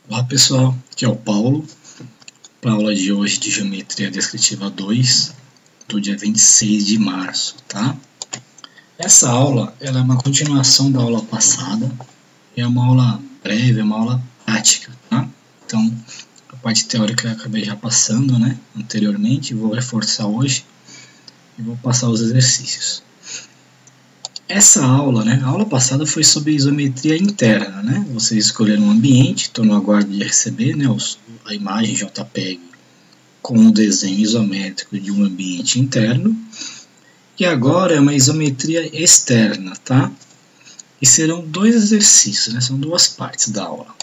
Olá pessoal, aqui é o Paulo, para a aula de hoje de Geometria Descritiva 2, do dia 26 de março, tá? Essa aula ela é uma continuação da aula passada, é uma aula breve, é uma aula prática, tá? Então, a parte teórica eu acabei já passando, né, anteriormente, vou reforçar hoje e vou passar os exercícios. Essa aula, né, a aula passada foi sobre isometria interna, né? Vocês escolheram um ambiente, estou no aguardo de receber, né, a imagem JPEG com o desenho isométrico de um ambiente interno. E agora é uma isometria externa, tá? E serão dois exercícios, né? São duas partes da aula.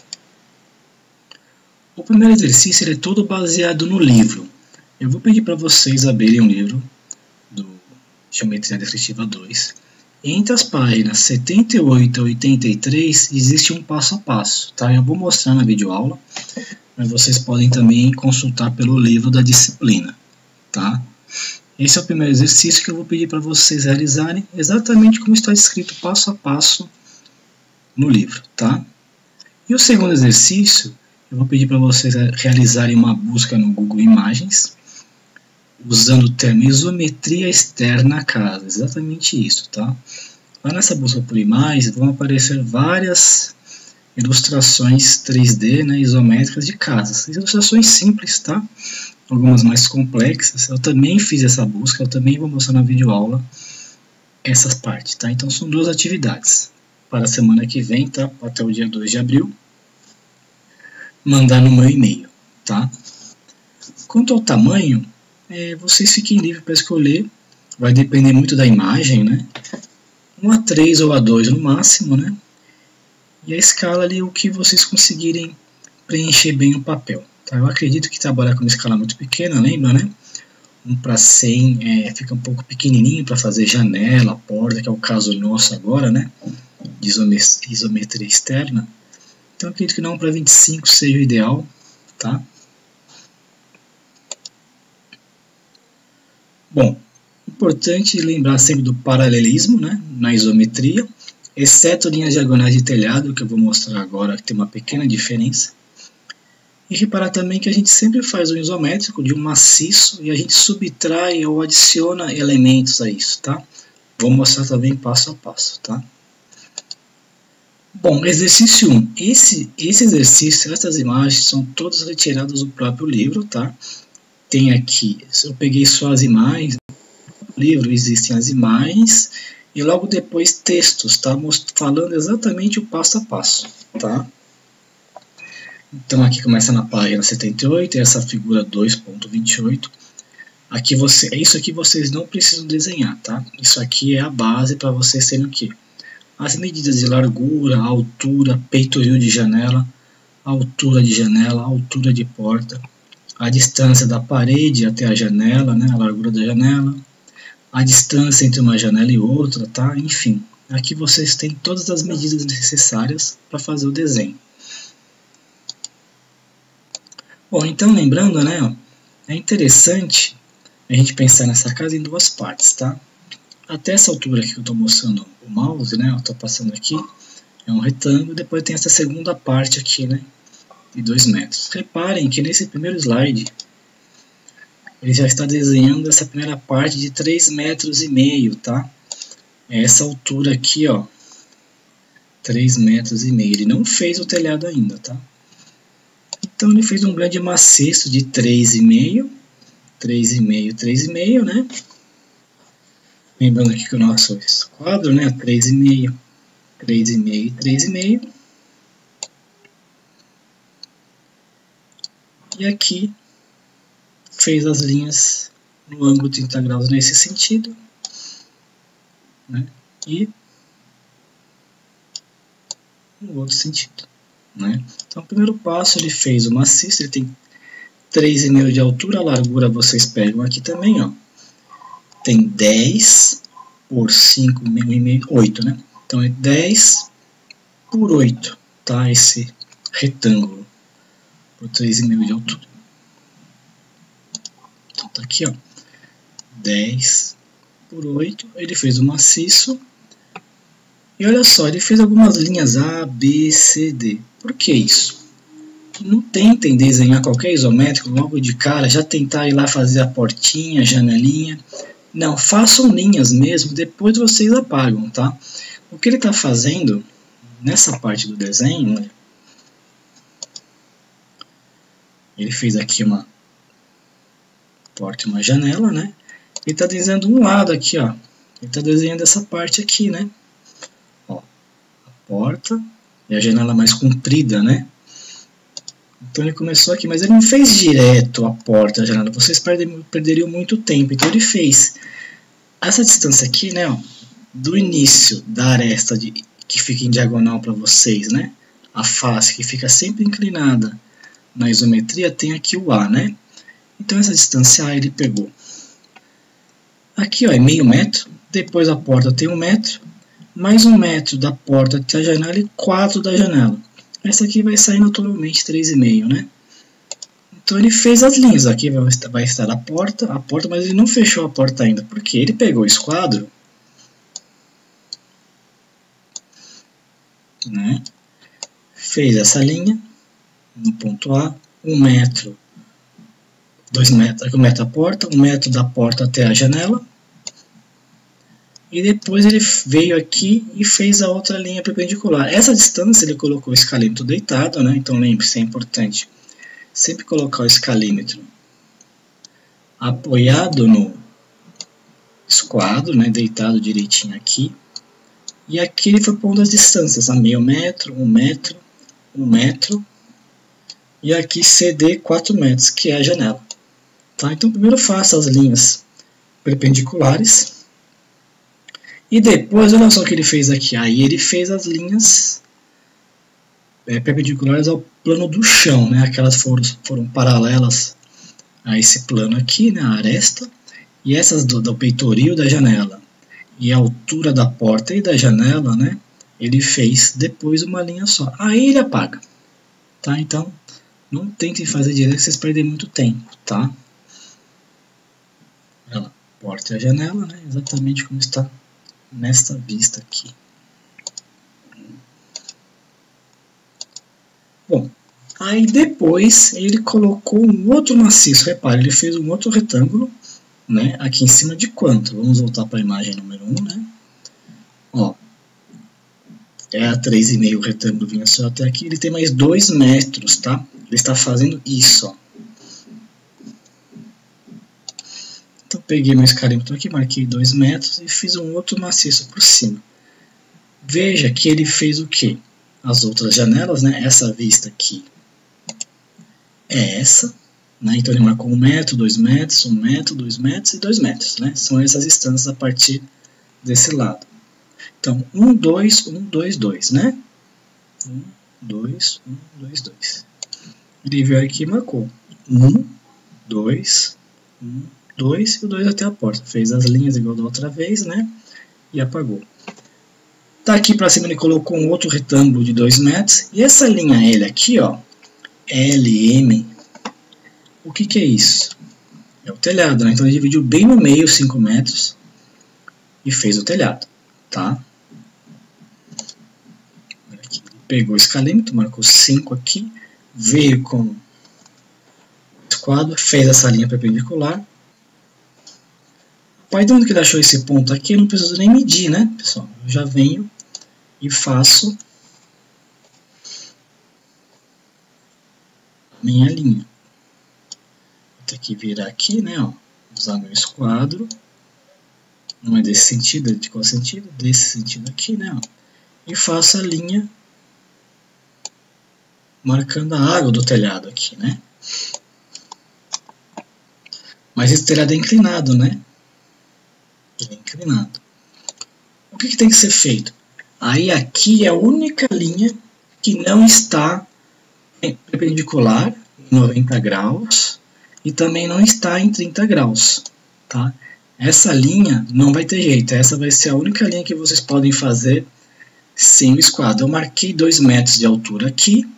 O primeiro exercício ele é todo baseado no livro. Eu vou pedir para vocês abrirem o livro do Geometria Descritiva 2. Entre as páginas 78 a 83 existe um passo a passo, tá? Eu vou mostrar na videoaula, mas vocês podem também consultar pelo livro da disciplina, tá? Esse é o primeiro exercício que eu vou pedir para vocês realizarem exatamente como está escrito passo a passo no livro, tá? E o segundo exercício, eu vou pedir para vocês realizarem uma busca no Google Imagens, usando o termo isometria externa casa, exatamente isso, tá? Lá nessa busca por imagens vão aparecer várias ilustrações 3D, né, isométricas de casas, ilustrações simples, tá? Algumas mais complexas. Eu também fiz essa busca, eu também vou mostrar na videoaula essas partes, tá? Então são duas atividades para a semana que vem, tá? Até o dia 2 de abril, mandar no meu e-mail, tá? Quanto ao tamanho, vocês fiquem livres para escolher, vai depender muito da imagem, né? 1:3 ou A2 no máximo, né? E a escala ali, o que vocês conseguirem preencher bem o papel. Tá? Eu acredito que trabalhar com uma escala muito pequena, lembra, né? 1:100 fica um pouco pequenininho para fazer janela, porta, que é o caso nosso agora, né? De isometria externa. Então eu acredito que não 1:25 seja o ideal, tá? Bom, importante lembrar sempre do paralelismo, né, na isometria, exceto linhas diagonais de telhado, que eu vou mostrar agora, que tem uma pequena diferença. E reparar também que a gente sempre faz um isométrico de um maciço e a gente subtrai ou adiciona elementos a isso, tá? Vou mostrar também passo a passo, tá? Bom, exercício 1. Esse exercício, essas imagens são todas retiradas do próprio livro, tá? Tem aqui, eu peguei só as imagens, no livro existem as imagens e logo depois textos, tá? Falando exatamente o passo a passo, tá? Então aqui começa na página 78, essa figura 2.28. Aqui isso aqui vocês não precisam desenhar, tá? Isso aqui é a base para vocês terem o quê? As medidas de largura, altura, peitoril de janela, altura de janela, altura de porta, a distância da parede até a janela, né, a largura da janela, a distância entre uma janela e outra, tá? Enfim, aqui vocês têm todas as medidas necessárias para fazer o desenho. Bom, então lembrando, né, é interessante a gente pensar nessa casa em duas partes, tá? Até essa altura aqui que eu estou mostrando o mouse, né, eu estou passando aqui, é um retângulo, depois tem essa segunda parte aqui, né, de 2 metros. Reparem que nesse primeiro slide, ele já está desenhando essa primeira parte de 3,5 metros, tá? Essa altura aqui, ó, 3,5 metros. Ele não fez o telhado ainda, tá? Então ele fez um grande maciço de 3,5, 3,5, né? Lembrando aqui que o nosso quadro, né, 3,5, 3,5, 3,5. E aqui fez as linhas no ângulo de 30 graus nesse sentido, né? E no outro sentido, né? Então, o primeiro passo ele fez o maciço, ele tem 3,5 de altura, a largura vocês pegam aqui também, ó. Tem 10 por 5,5, 8, né? Então é 10 por 8, tá? Esse retângulo por 3,5 de altura. Então tá aqui, ó, 10 por 8, ele fez o maciço, e olha só, ele fez algumas linhas A, B, C, D. Por que isso? que não tentem desenhar qualquer isométrico logo de cara, já tentar ir lá fazer a portinha, a janelinha. Não, façam linhas mesmo, depois vocês apagam, tá? O que ele está fazendo nessa parte do desenho, olha, ele fez aqui uma porta e uma janela, né? Ele está desenhando um lado aqui, ó. Ele está desenhando essa parte aqui, né? Ó, a porta e a janela mais comprida, né? Então ele começou aqui, mas ele não fez direto a porta, a janela. Vocês perderiam muito tempo. Então ele fez essa distância aqui, né? Ó, do início da aresta que fica em diagonal para vocês, né? A face que fica sempre inclinada na isometria tem aqui o A, né? Então essa distância A ele pegou. Aqui, ó, é meio metro. Depois a porta tem 1 metro. Mais 1 metro da porta até a janela e 4 da janela. Essa aqui vai sair naturalmente 3,5, né? Então ele fez as linhas. Aqui vai estar a porta, mas ele não fechou a porta ainda. Porque ele pegou o esquadro, né? Fez essa linha no ponto A, 1 metro, 2 metros, 1 metro da porta, 1 metro da porta até a janela. E depois ele veio aqui e fez a outra linha perpendicular. Essa distância ele colocou o escalímetro deitado, né? Então lembre-se, é importante sempre colocar o escalímetro apoiado no esquadro, né? Deitado direitinho aqui. E aqui ele foi pondo as distâncias, a meio metro, 1 metro, 1 metro. E aqui CD 4 metros, que é a janela. Tá? Então primeiro faça as linhas perpendiculares. E depois, olha só o que ele fez aqui. Aí ele fez as perpendiculares ao plano do chão, né? Aquelas foram paralelas a esse plano aqui, né? A aresta. E essas do peitoril da janela e a altura da porta e da janela, né? Ele fez depois uma linha só. Aí ele apaga. Tá? Então, não tentem fazer direito que vocês perdem muito tempo, tá? Olha lá, porta e a janela, né? Exatamente como está nesta vista aqui. Bom, aí depois ele colocou um outro maciço. Repare, ele fez um outro retângulo, né? Aqui em cima de quanto? Vamos voltar para a imagem número 1, né? Ó, é a 3,5 o retângulo vinha só até aqui. Ele tem mais 2 metros, tá? Ele está fazendo isso, ó. Então peguei meu escalímetro aqui, marquei 2 metros e fiz um outro maciço por cima. Veja que ele fez o quê? As outras janelas, né? Essa vista aqui é essa, né? Então ele marcou 1 metro, 2 metros, 1 metro, 2 metros e 2 metros, né? São essas distâncias a partir desse lado. Então 1, 2, 1, 2, 2, né? 1, 2, 1, 2, 2. Ele veio aqui e marcou 1, 2, 1, 2 e o 2 até a porta. Fez as linhas igual da outra vez, né? E apagou. Daqui para cima ele colocou um outro retângulo de 2 metros. E essa linha L aqui, ó, LM, o que é isso? É o telhado, né? Então ele dividiu bem no meio 5 metros e fez o telhado, tá? Aqui. Pegou o escalímetro, marcou 5 aqui, veio com o esquadro, fez essa linha perpendicular. Pai, de onde que ele achou esse ponto aqui? Eu não preciso nem medir, né, pessoal? Eu já venho e faço minha linha. Vou ter que virar aqui, né, ó, usar meu esquadro. Não é desse sentido, é de qual sentido? Desse sentido aqui, né, ó. E faço a linha marcando a água do telhado aqui, né. Mas esse telhado é inclinado, né. Ele é inclinado. O que tem que ser feito? Aí aqui é a única linha que não está perpendicular em 90 graus e também não está em 30 graus. Tá? Essa linha não vai ter jeito. Essa vai ser a única linha que vocês podem fazer sem o esquadro. Eu marquei 2 metros de altura aqui,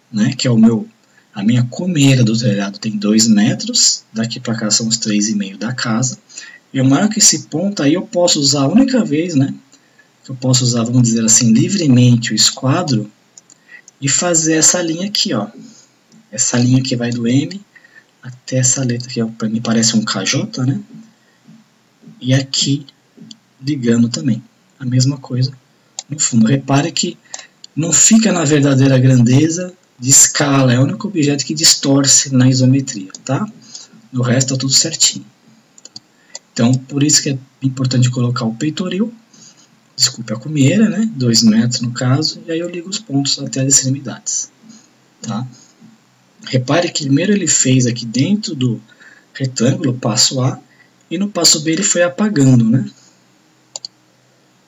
né, que é a minha comeira do telhado tem 2 metros. Daqui para cá são os 3,5 da casa. Eu marco esse ponto, aí eu posso usar a única vez, né? Que eu posso usar, vamos dizer assim, livremente o esquadro e fazer essa linha aqui, ó. essa linha que vai do M até essa letra que para mim parece um KJ, né? E aqui ligando também, a mesma coisa no fundo. Repare que não fica na verdadeira grandeza de escala, é o único objeto que distorce na isometria, tá? No resto tá tudo certinho. Então, por isso que é importante colocar o peitoril, desculpe a cumeira, né? 2 metros no caso, e aí eu ligo os pontos até as extremidades, tá? Repare que primeiro ele fez aqui dentro do retângulo, passo A, e no passo B ele foi apagando, né?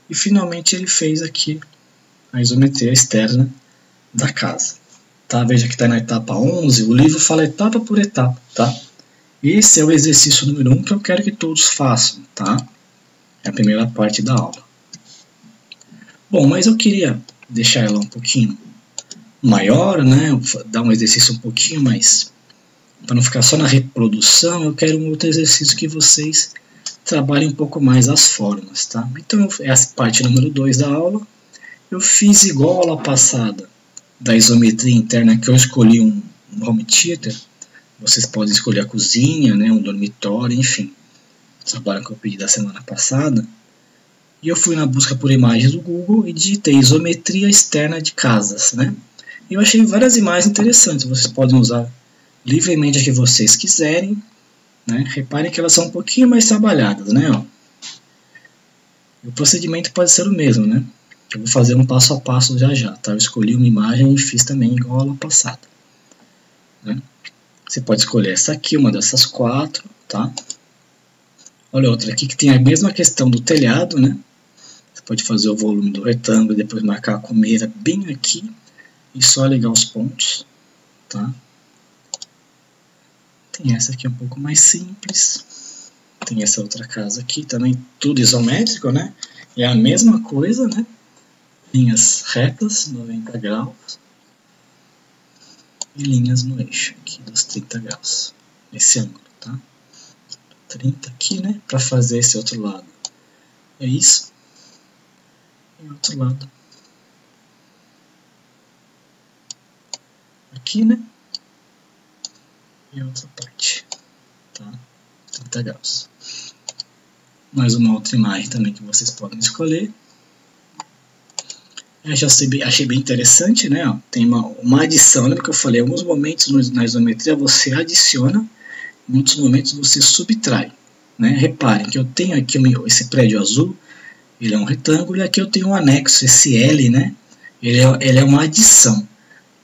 E finalmente ele fez aqui a isometria externa da casa. Tá? Veja que está na etapa 11, o livro fala etapa por etapa, tá? Esse é o exercício número 1 que eu quero que todos façam, tá? É a primeira parte da aula. Bom, mas eu queria deixar ela um pouquinho maior, né? Dar um exercício um pouquinho mais, para não ficar só na reprodução, eu quero um outro exercício que vocês trabalhem um pouco mais as formas, tá? Então, essa parte número 2 da aula, eu fiz igual a aula passada da isometria interna, que eu escolhi um home theater. Vocês podem escolher a cozinha, né, um dormitório, enfim. Trabalho que eu pedi da semana passada. E eu fui na busca por imagens do Google e digitei isometria externa de casas, né? E eu achei várias imagens interessantes. Vocês podem usar livremente a que vocês quiserem, né? Reparem que elas são um pouquinho mais trabalhadas, né? Ó. O procedimento pode ser o mesmo, né? Eu vou fazer um passo a passo já, tá? Eu escolhi uma imagem e fiz também igual a aula passada, né? Você pode escolher essa aqui, uma dessas 4, tá? Olha outra aqui que tem a mesma questão do telhado, né? Você pode fazer o volume do retângulo e depois marcar a cumeira bem aqui e só ligar os pontos, tá? Tem essa aqui um pouco mais simples. Tem essa outra casa aqui também, tudo isométrico, né? É a mesma coisa, né? Linhas retas, 90 graus. E linhas no eixo aqui dos 30 graus. Nesse ângulo, tá? 30 aqui, né? Para fazer esse outro lado. É isso. E outro lado. Aqui, né? E outra parte. Tá? 30 graus. Mais uma outra imagem também que vocês podem escolher. Eu já achei bem interessante, né? Tem uma adição, lembra que eu falei? Em alguns momentos na isometria você adiciona, em outros momentos você subtrai, né? Reparem que eu tenho aqui esse prédio azul, ele é um retângulo, e aqui eu tenho um anexo, esse L, né? Ele é uma adição.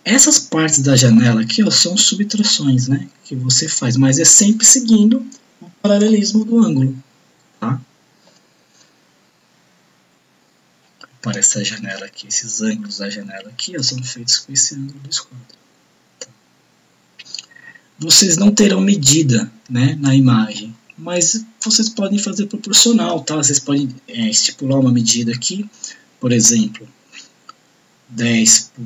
Essas partes da janela aqui, ó, são subtrações, né? Que você faz, mas é sempre seguindo o paralelismo do ângulo, tá? Para essa janela aqui, esses ângulos da janela aqui, ó, são feitos com esse ângulo do esquadro. Tá? Vocês não terão medida, né, na imagem, mas vocês podem fazer proporcional, tá? Vocês podem estipular uma medida aqui, por exemplo, 10 por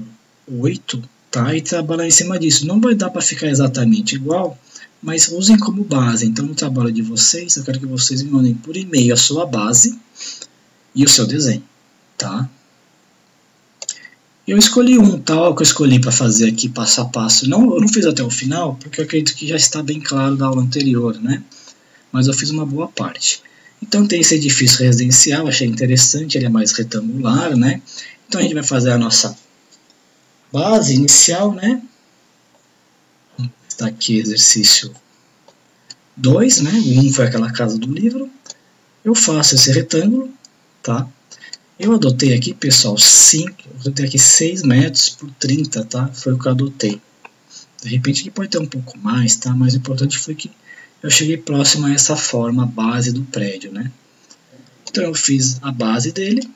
8, tá? E trabalhar em cima disso. Não vai dar para ficar exatamente igual, mas usem como base. Então, no trabalho de vocês, eu quero que vocês me mandem por e-mail a sua base e o seu desenho. Tá? Eu escolhi um tal que eu escolhi para fazer aqui passo a passo. Eu não fiz até o final, porque eu acredito que já está bem claro da aula anterior, né? Mas eu fiz uma boa parte. Então tem esse edifício residencial, achei interessante, ele é mais retangular, né? Então a gente vai fazer a nossa base inicial, né? Está aqui exercício 2, né? O 1 foi aquela casa do livro. Eu faço esse retângulo, tá? Eu adotei aqui, pessoal, eu adotei aqui 6 metros por 30, tá? Foi o que eu adotei. De repente aqui pode ter um pouco mais, tá? Mas o importante foi que eu cheguei próximo a essa forma base do prédio, né? Então eu fiz a base dele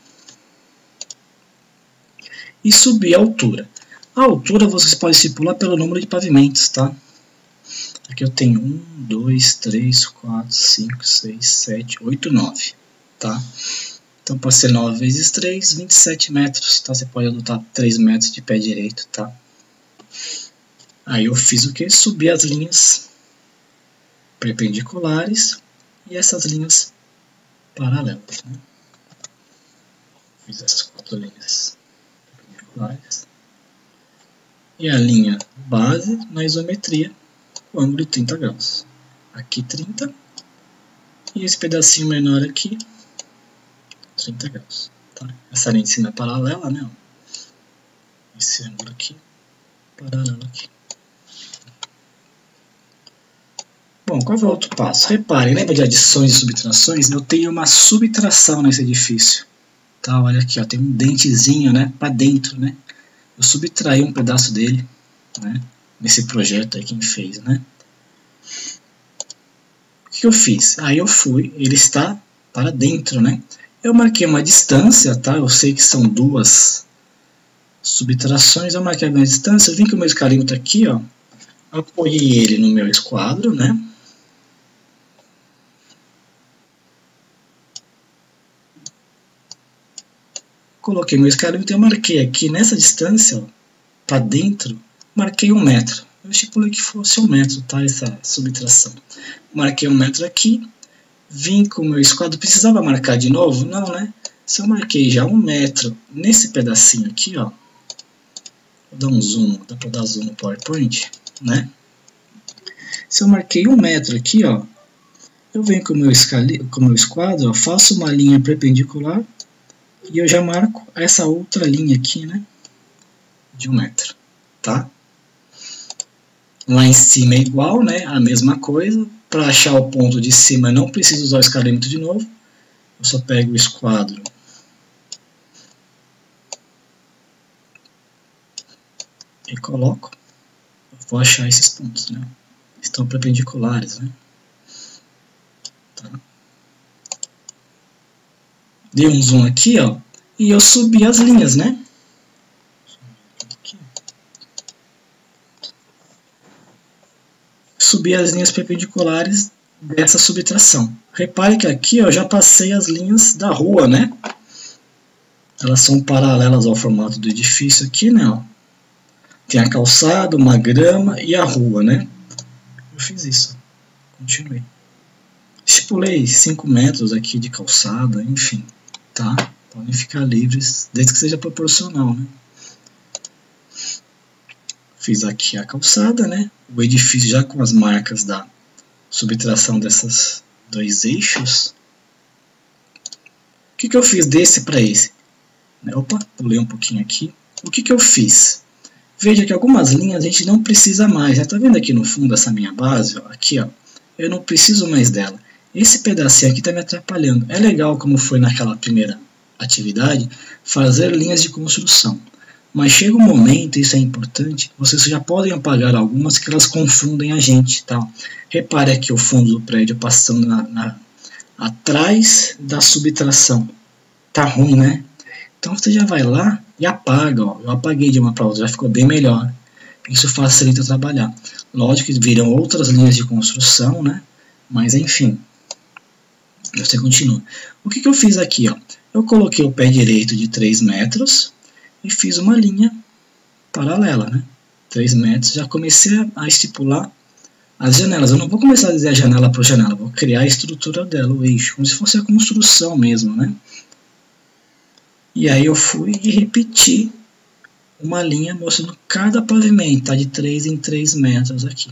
e subi a altura. A altura vocês podem estipular pelo número de pavimentos, tá? Aqui eu tenho 1, 2, 3, 4, 5, 6, 7, 8, 9, tá? Então, pode ser 9 vezes 3, 27 metros, tá? Você pode adotar 3 metros de pé direito, tá? Aí eu fiz o que? Subi as linhas perpendiculares e essas linhas paralelas, né? Fiz essas 4 linhas perpendiculares. E a linha base na isometria, o ângulo de 30 graus. Aqui 30. E esse pedacinho menor aqui, 30 graus. Tá? Essa linha de cima é paralela, né? Esse ângulo aqui, paralelo aqui. Bom, qual é o outro passo? Reparem, lembra de adições e subtrações? Eu tenho uma subtração nesse edifício. Tá, olha aqui, ó, tem um dentezinho, né, para dentro, né? Eu subtraí um pedaço dele, né, nesse projeto aí quem fez, né? O que eu fiz? Aí eu fui, ele está para dentro, né? Eu marquei uma distância, tá? Eu sei que são duas subtrações, eu marquei a minha distância, eu vim com o meu escarímetro aqui, ó, apoiei ele no meu esquadro, né? Coloquei meu escarímetro e eu marquei aqui nessa distância, para dentro, marquei 1 metro. Eu estipulei que fosse 1 metro, tá? Essa subtração. Marquei 1 metro aqui, vim com o meu esquadro, precisava marcar de novo? Não, né? Se eu marquei já 1 metro nesse pedacinho aqui, ó, vou dar um zoom, dá para dar zoom no PowerPoint, né? Se eu marquei 1 metro aqui, ó, eu venho com o meu esquadro, ó, faço uma linha perpendicular e eu já marco essa outra linha aqui, né, de 1 metro, tá? Lá em cima é igual, né, a mesma coisa. Para achar o ponto de cima, eu não preciso usar o escarímetro de novo. Eu só pego o esquadro e coloco. Eu vou achar esses pontos, né? Estão perpendiculares, né? Tá. Dei um zoom aqui, ó, e eu subi as linhas, né? Subi as linhas perpendiculares dessa subtração. Repare que aqui eu já passei as linhas da rua, né? Elas são paralelas ao formato do edifício aqui, né? Ó. Tem a calçada, uma grama e a rua, né? Eu fiz isso. Continuei. Estipulei 5 metros aqui de calçada, enfim, tá? Podem ficar livres, desde que seja proporcional, né? Fiz aqui a calçada, né? O edifício já com as marcas da subtração desses dois eixos. O que eu fiz desse para esse? Opa, pulei um pouquinho aqui. O que eu fiz? Veja que algumas linhas a gente não precisa mais. Já tá vendo aqui no fundo essa minha base? Ó, aqui, ó. Eu não preciso mais dela. Esse pedacinho aqui está me atrapalhando. É legal, como foi naquela primeira atividade, fazer linhas de construção. Mas chega um momento, isso é importante, vocês já podem apagar algumas que elas confundem a gente. Tá? Repare aqui o fundo do prédio passando atrás da subtração. Tá ruim, né? Então você já vai lá e apaga. Ó. Eu apaguei de uma para outra, já ficou bem melhor. Isso facilita trabalhar. Lógico que viram outras linhas de construção, né? Mas enfim, você continua. O que eu fiz aqui? Ó? Eu coloquei o pé direito de 3 metros e fiz uma linha paralela, né? 3 metros, já comecei a estipular as janelas. Eu não vou começar a desenhar janela por janela, vou criar a estrutura dela, o eixo, como se fosse a construção mesmo, né? E aí eu fui e repeti uma linha mostrando cada pavimento, tá? De 3 em 3 metros aqui.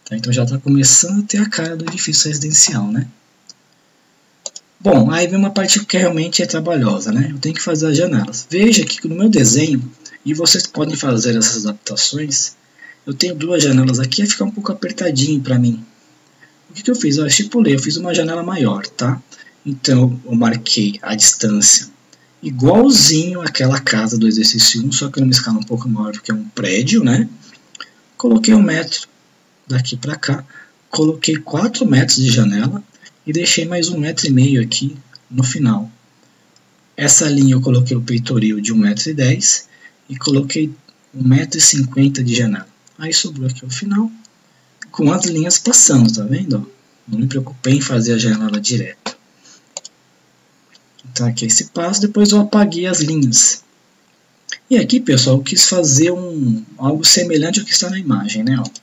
Tá? Então já está começando a ter a cara do edifício residencial, né? Bom, aí vem uma parte que realmente é trabalhosa, né? Eu tenho que fazer as janelas. Veja que no meu desenho, e vocês podem fazer essas adaptações, eu tenho 2 janelas aqui, vai ficar um pouco apertadinho para mim. O que eu fiz? Eu estipulei, eu fiz uma janela maior, tá? Então eu marquei a distância igualzinho àquela casa do exercício 1, só que numa escala um pouco maior, porque é um prédio, né? Coloquei 1 metro daqui para cá, coloquei 4 metros de janela, e deixei mais 1,5 metro aqui no final. Essa linha eu coloquei o peitoril de 1,10 m e coloquei 1,50 m de janela. Aí sobrou aqui o final, com as linhas passando, tá vendo? Não me preocupei em fazer a janela direto. Então aqui é esse passo, depois eu apaguei as linhas. E aqui, pessoal, eu quis fazer algo semelhante ao que está na imagem, né? Ó. Vou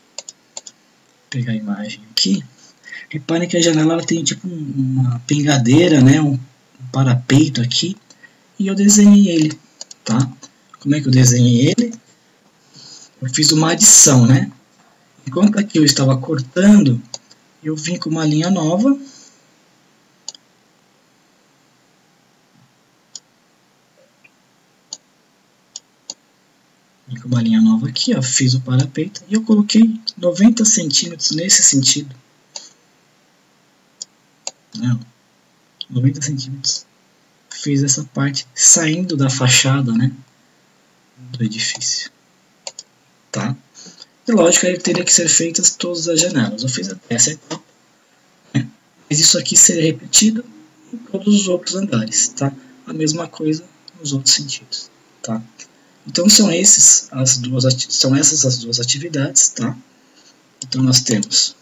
pegar a imagem aqui. Reparem que a janela ela tem tipo uma pingadeira, né, um parapeito aqui, e eu desenhei ele, tá? Como é que eu desenhei ele? eu fiz uma adição, né? Enquanto aqui eu estava cortando, eu vim com uma linha nova. Vim com uma linha nova aqui, ó, fiz o parapeito e eu coloquei 90 centímetros nesse sentido. Não, 90 centímetros. Fiz essa parte saindo da fachada, né, do edifício. Tá? E lógico, aí teria que ser feitas todas as janelas. Eu fiz até essa etapa, né? Mas isso aqui seria repetido em todos os outros andares, tá? A mesma coisa nos outros sentidos, tá? Então são essas as duas atividades, tá? Então nós temos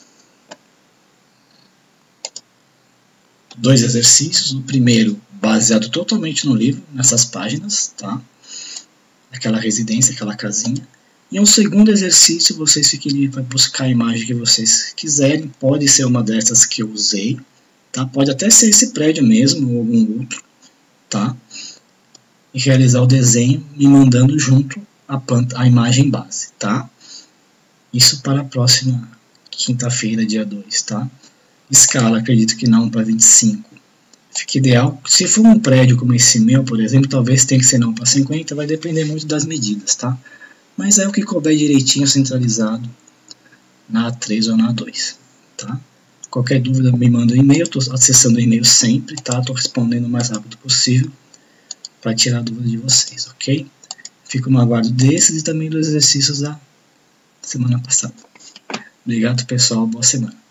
2 exercícios. O primeiro baseado totalmente no livro, nessas páginas, tá? Aquela residência, aquela casinha. E um segundo exercício, vocês ficam livres para buscar a imagem que vocês quiserem. Pode ser uma dessas que eu usei, tá? Pode até ser esse prédio mesmo ou algum outro, tá? E realizar o desenho me mandando junto a imagem base, tá? Isso para a próxima quinta-feira, dia 2, tá? Escala, acredito que não para 25. Fica ideal. Se for um prédio como esse meu, por exemplo, talvez tenha que ser não para 50, vai depender muito das medidas, tá? Mas é o que couber direitinho centralizado na A3 ou na A2, tá? Qualquer dúvida me manda um e-mail, estou acessando o e-mail sempre, tá? Estou respondendo o mais rápido possível para tirar a dúvida de vocês, ok? Fico no aguardo desses e também dos exercícios da semana passada. Obrigado, pessoal. Boa semana.